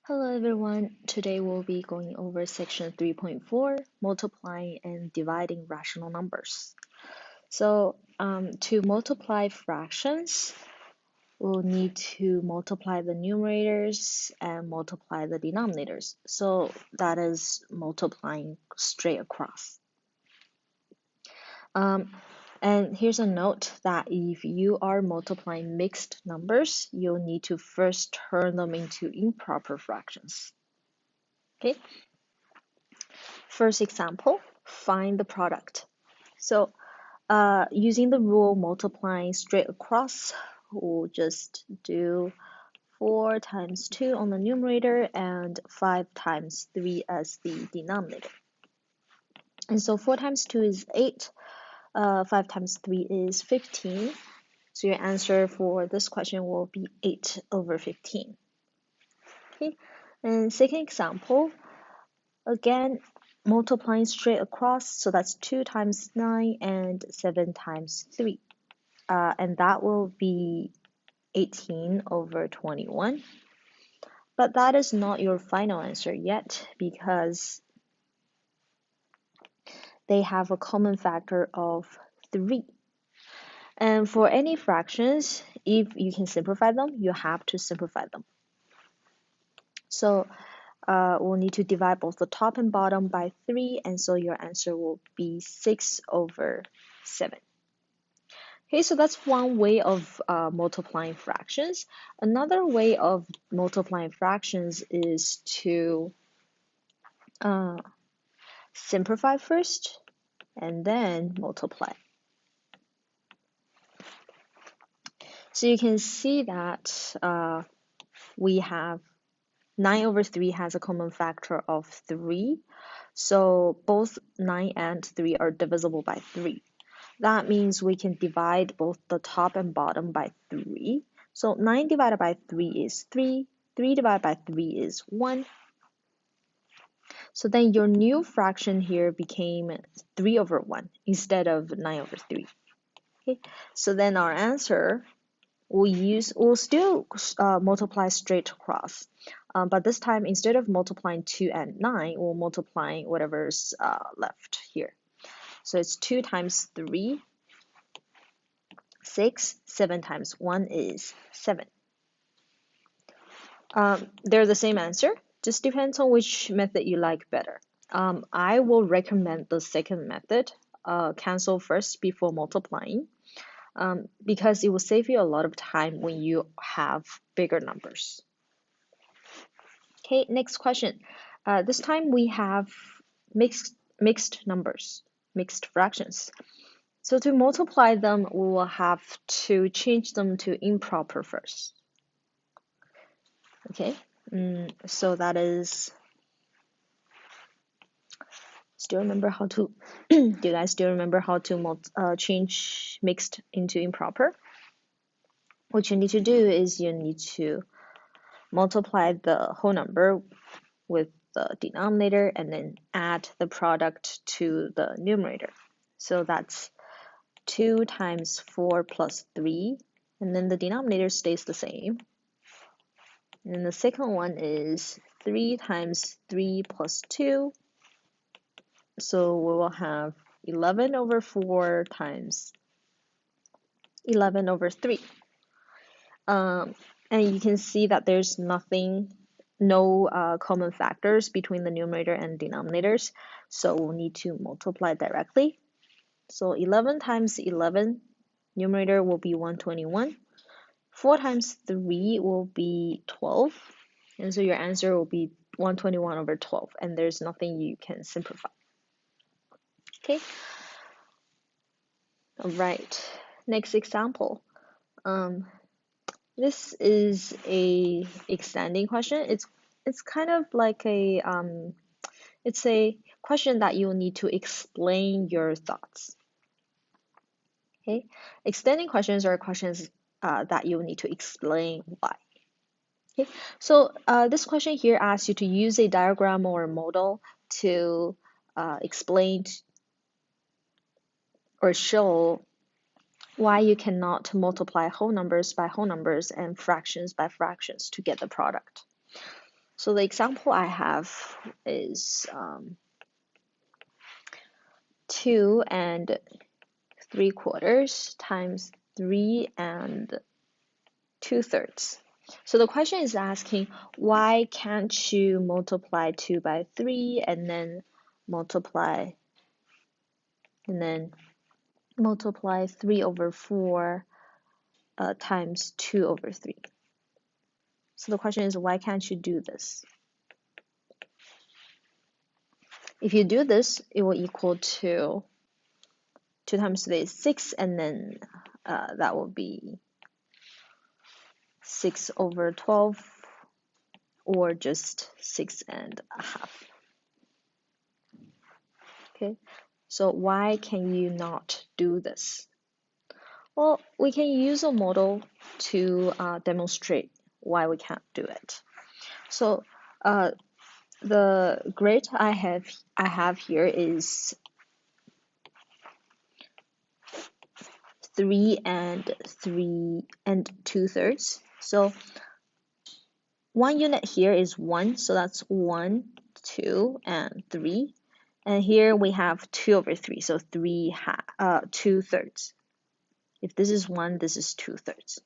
Hello everyone. Today we'll be going over section 3.4, multiplying and dividing rational numbers. To multiply fractions, we'll need to multiply the numerators and multiply the denominators. So that is multiplying straight across. And here's a note that if you are multiplying mixed numbers, you'll need to first turn them into improper fractions. Okay. First example, find the product. So using the rule multiplying straight across, we'll just do 4 times 2 on the numerator and 5 times 3 as the denominator. And so 4 times 2 is 8, 5 times 3 is 15. So your answer for this question will be 8 over 15. Okay, and second example, again, multiplying straight across, so that's 2 times 9 and 7 times 3. And that will be 18 over 21. But that is not your final answer yet because they have a common factor of 3. And for any fractions, if you can simplify them, you have to simplify them. So we'll need to divide both the top and bottom by 3, and so your answer will be 6 over 7. Okay, so that's one way of multiplying fractions. Another way of multiplying fractions is to simplify first and then multiply. So you can see that we have 9 over 3 has a common factor of 3. So both 9 and 3 are divisible by 3. That means we can divide both the top and bottom by 3. So 9 divided by 3 is 3. 3 divided by 3 is 1. So then your new fraction here became 3 over 1 instead of 9 over 3. Okay, so then our answer we'll still multiply straight across. But this time, instead of multiplying 2 and 9, we'll multiply whatever's left here. So it's 2 times 3, 6, 7 times 1 is 7. They're the same answer, just depends on which method you like better. I will recommend the second method, cancel first before multiplying, because it will save you a lot of time when you have bigger numbers. Okay, next question. This time we have mixed numbers, mixed fractions. So to multiply them, we will have to change them to improper first. Okay, so that is, still remember how to, do you guys still remember how to change mixed into improper? What you need to do is you need to multiply the whole number with the denominator and then add the product to the numerator. So that's 2 times 4 plus 3, and then the denominator stays the same. And the second one is 3 times 3 plus 2. So we will have 11 over 4 times 11 over 3. And you can see that there's no common factors between the numerator and denominators. So we'll need to multiply directly. So 11 times 11, numerator will be 121. 4 times 3 will be 12. And so your answer will be 121 over 12. And there's nothing you can simplify. Okay. All right. Next example. This is a extending question. It's kind of like it's a question that you'll need to explain your thoughts. Okay. Extending questions are questions that you'll need to explain why. Okay, so this question here asks you to use a diagram or a model to explain or show why you cannot multiply whole numbers by whole numbers and fractions by fractions to get the product. So the example I have is 2 3/4 times 3 2/3. So the question is asking, why can't you multiply 2 by 3 and then multiply 3/4 times 2/3. So the question is, why can't you do this? If you do this, it will equal to 2 times 3 is 6, and then that will be 6/12, or just 6.5. Okay, so why can you not do this? Well, we can use a model to demonstrate why we can't do it. So the grid I have here is 3 2/3. So 1 unit here is 1, so that's 1, 2, and 3. And here we have 2/3, so 2/3. If this is 1, this is 2/3.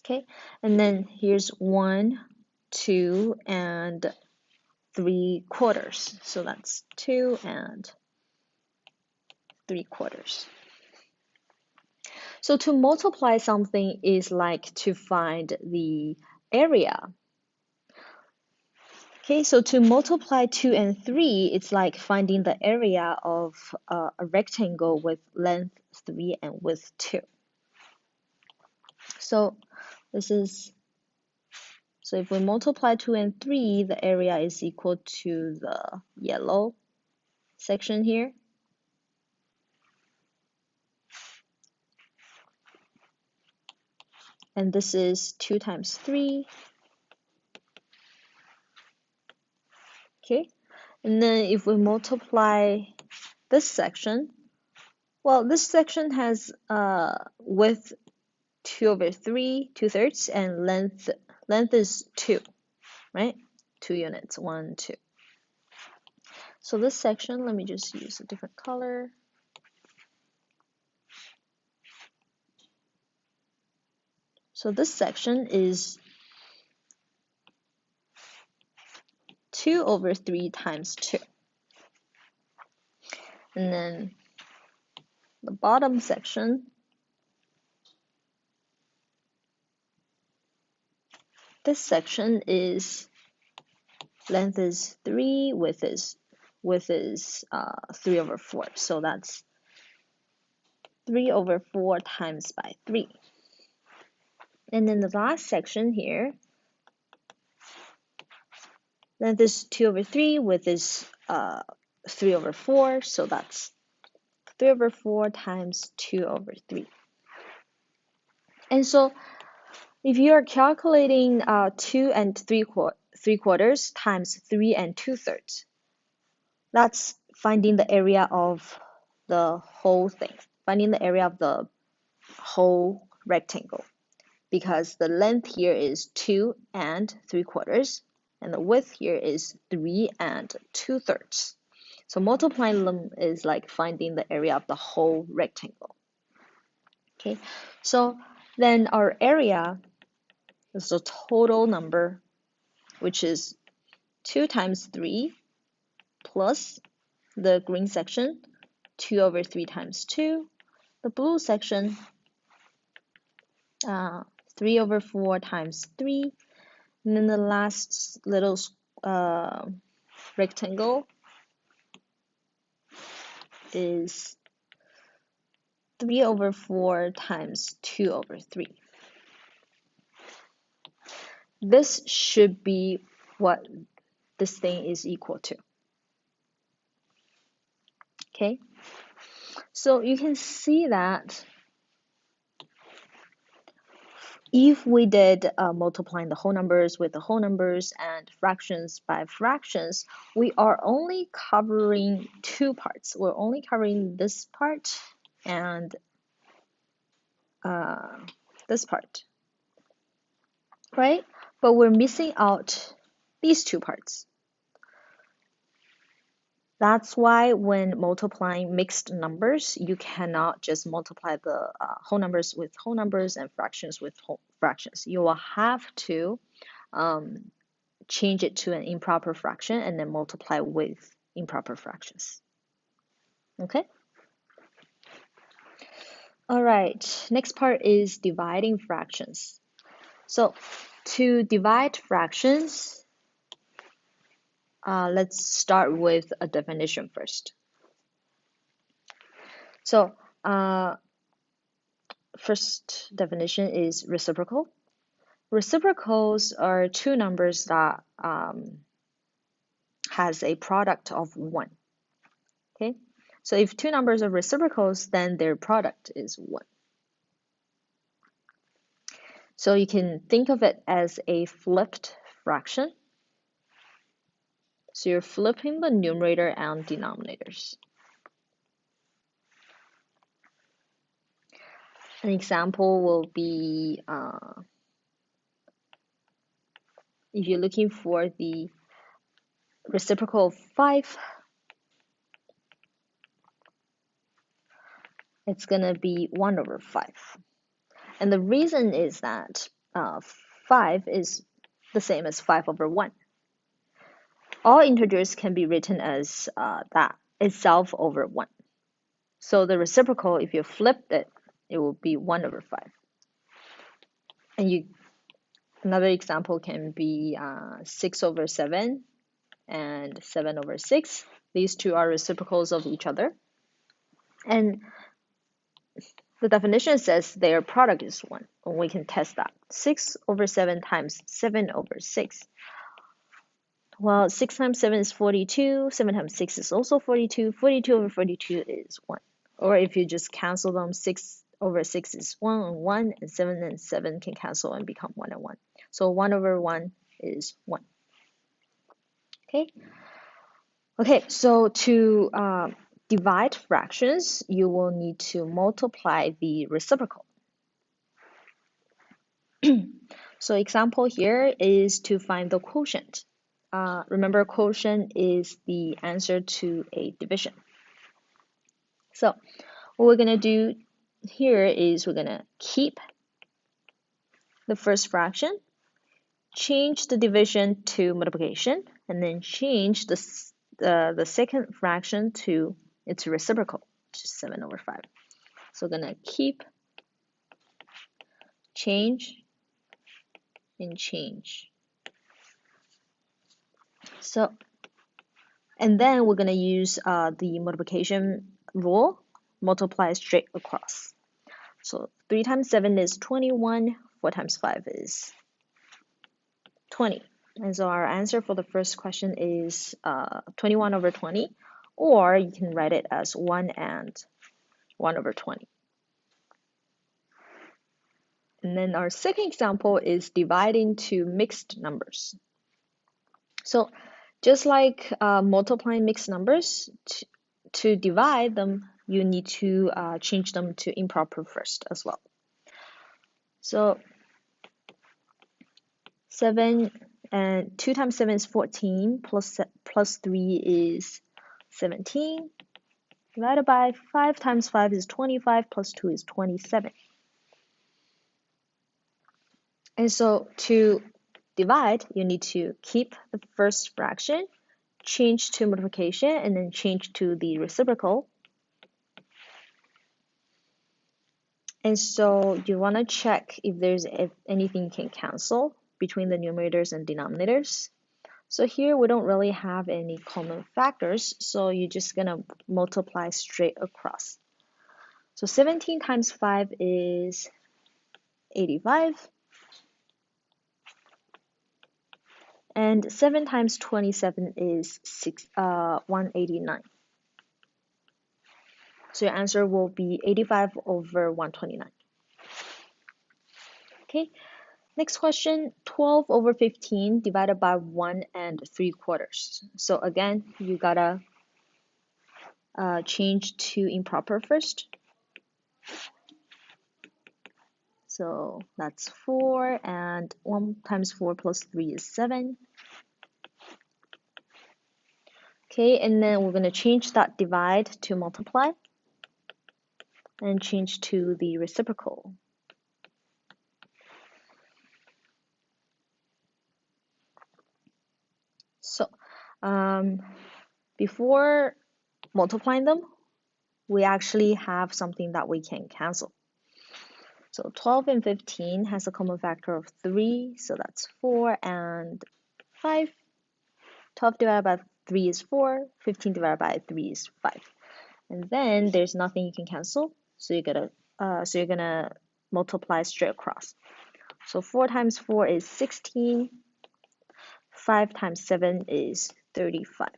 Okay, and then here's 1, 2, and 3/4. So that's 2 and 3/4. So to multiply something is like to find the area. Okay, so to multiply 2 and 3, it's like finding the area of a rectangle with length 3 and width 2. So if we multiply 2 and 3, the area is equal to the yellow section here. And this is 2 times 3. Okay, and then if we multiply this section, well, this section has width 2/3, 2/3, and length is 2, right? 2 units, 1, 2. So this section, let me just use a different color. So this section is 2/3 times 2. And then the bottom section, this section is length is 3, width is 3/4. So that's 3/4 times by 3. And then the last section here, length is 2/3, width is 3/4. So that's 3/4 times 2/3. And so if you are calculating 2 and 3/4 times 3 and 2/3, that's finding the area of the whole thing, finding the area of the whole rectangle, because the length here is 2 and 3/4, and the width here is 3 and 2/3. So multiplying them is like finding the area of the whole rectangle. Okay, so then our area is the total number, which is 2 times 3 plus the green section, 2/3 times 2, the blue section, 3/4 times 3, and then the last little rectangle is 3/4 times 2/3. This should be what this thing is equal to. Okay, so you can see that if we did multiplying the whole numbers with the whole numbers and fractions by fractions, we are only covering two parts. We're only covering this part and this part, right? but we're missing out these two parts. That's why when multiplying mixed numbers, you cannot just multiply the whole numbers with whole numbers and fractions with whole fractions. You will have to change it to an improper fraction and then multiply with improper fractions. Okay? All right, next part is dividing fractions. So to divide fractions, let's start with a definition first. So first definition is reciprocal. Reciprocals are two numbers that has a product of 1. Okay, so if two numbers are reciprocals, then their product is 1. So you can think of it as a flipped fraction. So you're flipping the numerator and denominators. An example will be if you're looking for the reciprocal of 5, it's going to be 1 over 5. And the reason is that 5 is the same as 5 over 1. All integers can be written as that itself over 1. So the reciprocal, if you flipped it, it will be 1 over 5. And another example can be 6 over 7 and 7 over 6. These two are reciprocals of each other. And the definition says their product is 1. And we can test that. 6 over 7 times 7 over 6. Well, 6 times 7 is 42. 7 times 6 is also 42. 42 over 42 is 1. Or if you just cancel them, 6 over 6 is 1 and 1. And 7 and 7 can cancel and become 1 and 1. So 1 over 1 is 1. Okay, so to divide fractions, you will need to multiply the reciprocal. So example here is to find the quotient. Remember, quotient is the answer to a division. So what we're going to do here is we're going to keep the first fraction, change the division to multiplication, and then change the second fraction to its reciprocal, which is 7 over 5. So we're going to keep, change, and change. So, and then we're going to use the multiplication rule, multiply straight across. So 3 times 7 is 21, 4 times 5 is 20. And so our answer for the first question is 21 over 20, or you can write it as 1 and 1 over 20. And then our second example is dividing two mixed numbers. So just like multiplying mixed numbers, to divide them, you need to change them to improper first as well. So 7 and 2 times 7 is 14, plus 3 is 17. Divided by 5 times 5 is 25, plus 2 is 27. And so to divide, you need to keep the first fraction, change to multiplication, and then change to the reciprocal. And so you want to check if anything can cancel between the numerators and denominators. So here we don't really have any common factors, so you're just going to multiply straight across. So 17 times 5 is 85. And 7 times 27 is 189. So your answer will be 85 over 129. Okay, next question, 12 over 15 divided by 1 and 3/4. So again, you gotta change to improper first. So that's 4, and 1 times 4 plus 3 is 7. Okay, and then we're going to change that divide to multiply and change to the reciprocal. So before multiplying them, we actually have something that we can cancel. So 12 and 15 has a common factor of 3, so that's 4 and 5. 12 divided by 3 is 4, 15 divided by 3 is 5. And then there's nothing you can cancel, so you're gonna multiply straight across. So 4 times 4 is 16, 5 times 7 is 35.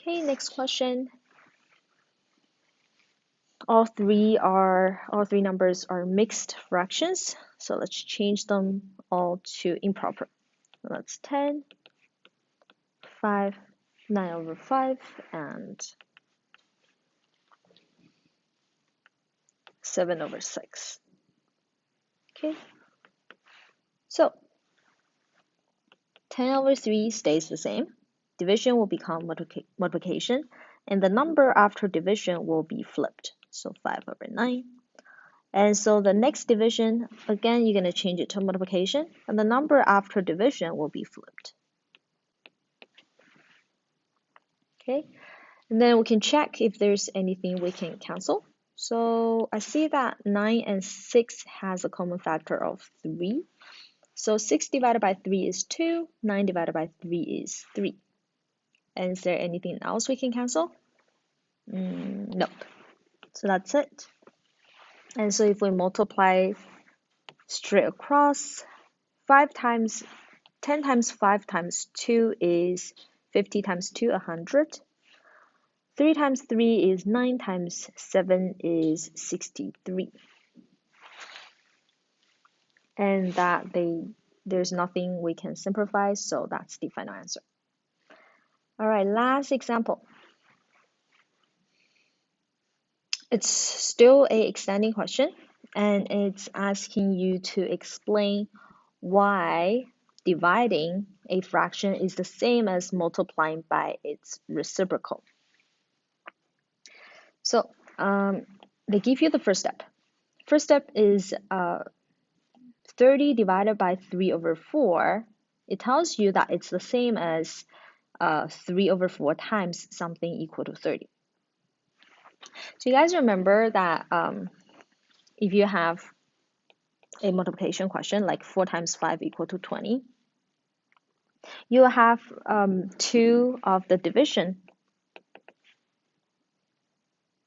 Okay, next question. All three numbers are mixed fractions, so let's change them all to improper. That's 10, 5, 9 over 5, and 7 over 6. Okay, so 10 over 3 stays the same. Division will become multiplication, and the number after division will be flipped. So 5 over 9. And so the next division, again, you're going to change it to multiplication, and the number after division will be flipped. Okay, and then we can check if there's anything we can cancel. So I see that 9 and 6 has a common factor of 3. So 6 divided by 3 is 2, 9 divided by 3 is 3. And is there anything else we can cancel? Nope. So that's it. And so if we multiply straight across, 10 times 5 times 2 is 50 times 2, 100. 3 times 3 is 9 times 7 is 63. And there's nothing we can simplify, so that's the final answer. All right, last example. It's still a extending question, and it's asking you to explain why dividing a fraction is the same as multiplying by its reciprocal. So they give you the first step. First step is 30 divided by 3 over 4. It tells you that it's the same as 3 over 4 times something equal to 30. So you guys remember that if you have a multiplication question like 4 times 5 equal to 20, you have two of the division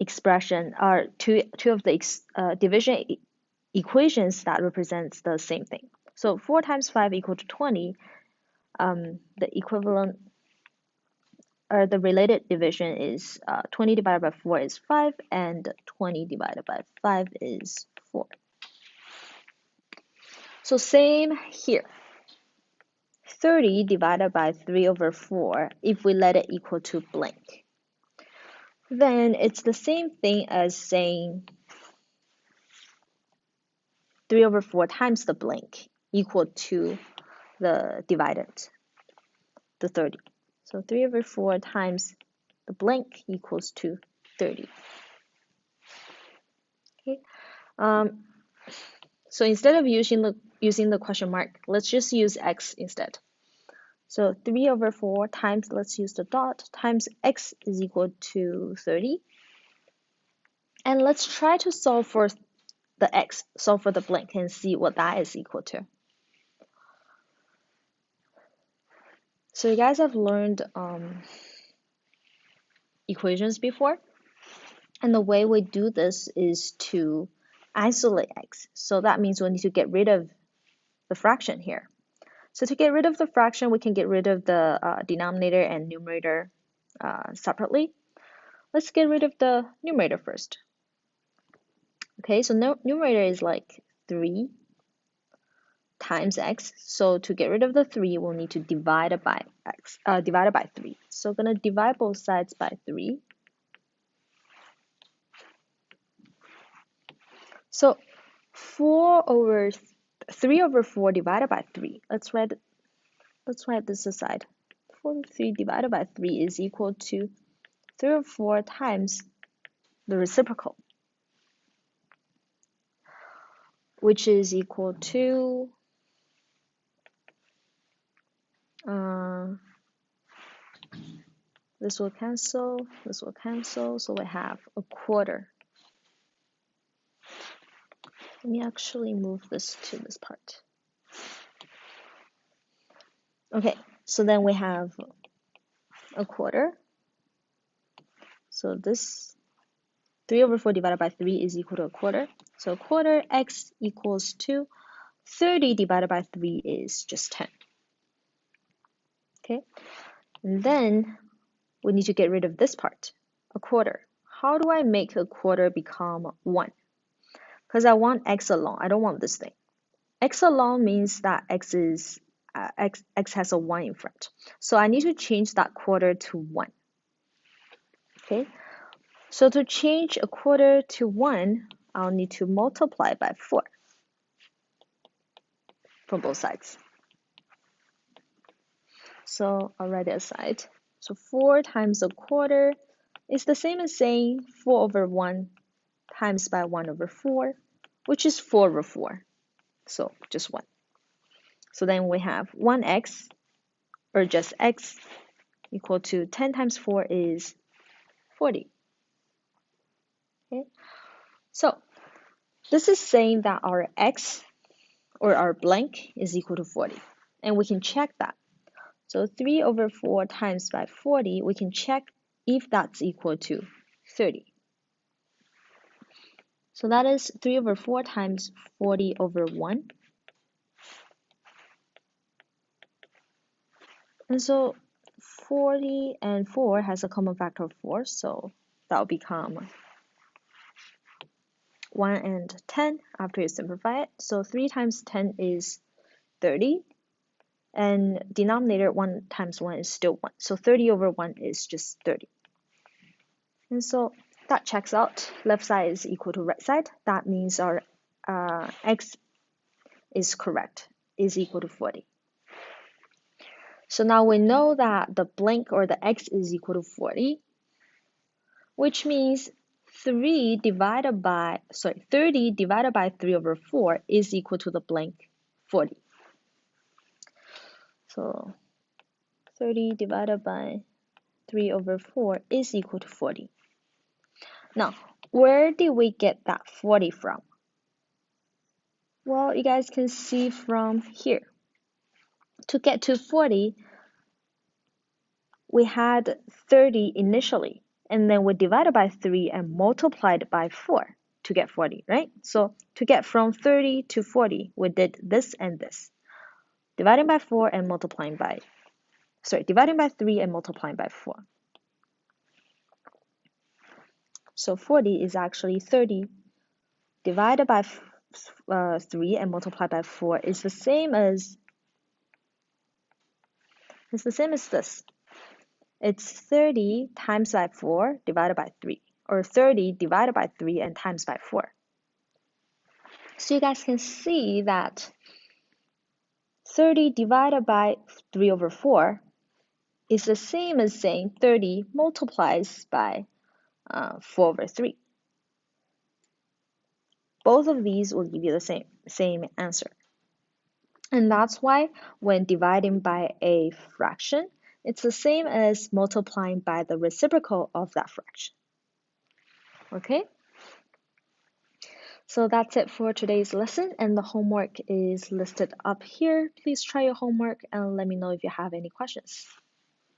expression, or two of the division equations that represents the same thing. So 4 times 5 equal to 20, the equivalent or the related division is 20 divided by 4 is 5, and 20 divided by 5 is 4. So same here. 30 divided by 3 over 4, if we let it equal to blank, then it's the same thing as saying 3 over 4 times the blank equal to the divided, the 30. So 3 over 4 times the blank equals to 30. Okay. So instead of using the question mark, let's just use x instead. So 3 over 4 times, let's use the dot, times x is equal to 30. And let's try to solve for the x, solve for the blank, and see what that is equal to. So you guys have learned equations before, and the way we do this is to isolate x. So that means we need to get rid of the fraction here. So to get rid of the fraction, we can get rid of the denominator and numerator separately. Let's get rid of the numerator first. Okay, so numerator is like 3 times x. So to get rid of the 3, we'll need to divide it by x, divided by 3. So I'm gonna divide both sides by 3. So 3 over 4 divided by 3. Let's write this aside. 43 divided by 3 is equal to 3 over 4 times the reciprocal, which is equal to this will cancel, so we have a quarter. Let me actually move this to this part. Okay, so then we have a quarter. So this 3 over 4 divided by 3 is equal to a quarter. So a quarter, x equals to 30 divided by 3 is just 10. Okay, and then we need to get rid of this part, a quarter. How do I make a quarter become 1? Because I want x alone. I don't want this thing. X alone means that x has a 1 in front. So I need to change that quarter to 1. Okay, so to change a quarter to 1, I'll need to multiply by 4 from both sides. So I'll write it aside. So 4 times a quarter is the same as saying 4 over 1 times by 1 over 4, which is 4 over 4. So just 1. So then we have 1x, or just x, equal to 10 times 4 is 40. Okay, so this is saying that our x, or our blank, is equal to 40. And we can check that. So 3 over 4 times by 40, we can check if that's equal to 30. So that is 3 over 4 times 40 over 1. And so 40 and 4 has a common factor of 4, so that will become 1 and 10 after you simplify it. So 3 times 10 is 30. And denominator 1 times 1 is still 1. So 30 over 1 is just 30. And so that checks out. Left side is equal to right side. That means our x is correct, is equal to 40. So now we know that the blank, or the x, is equal to 40, which means 30 divided by 3 over 4 is equal to the blank 40. So 30 divided by 3 over 4 is equal to 40. Now, where did we get that 40 from? Well, you guys can see from here. To get to 40, we had 30 initially, and then we divided by 3 and multiplied by 4 to get 40, right? So to get from 30 to 40, we did this and this. Dividing by 3 and multiplying by 4. So 40 is actually 30 divided by 3 and multiplied by 4 is the same as this. It's 30 times by 4 divided by 3, or 30 divided by 3 and times by 4. So you guys can see that 30 divided by 3 over 4 is the same as saying 30 multiplies by 4 over 3. Both of these will give you the same answer. And that's why when dividing by a fraction, it's the same as multiplying by the reciprocal of that fraction. Okay? So that's it for today's lesson, and the homework is listed up here. Please try your homework and let me know if you have any questions.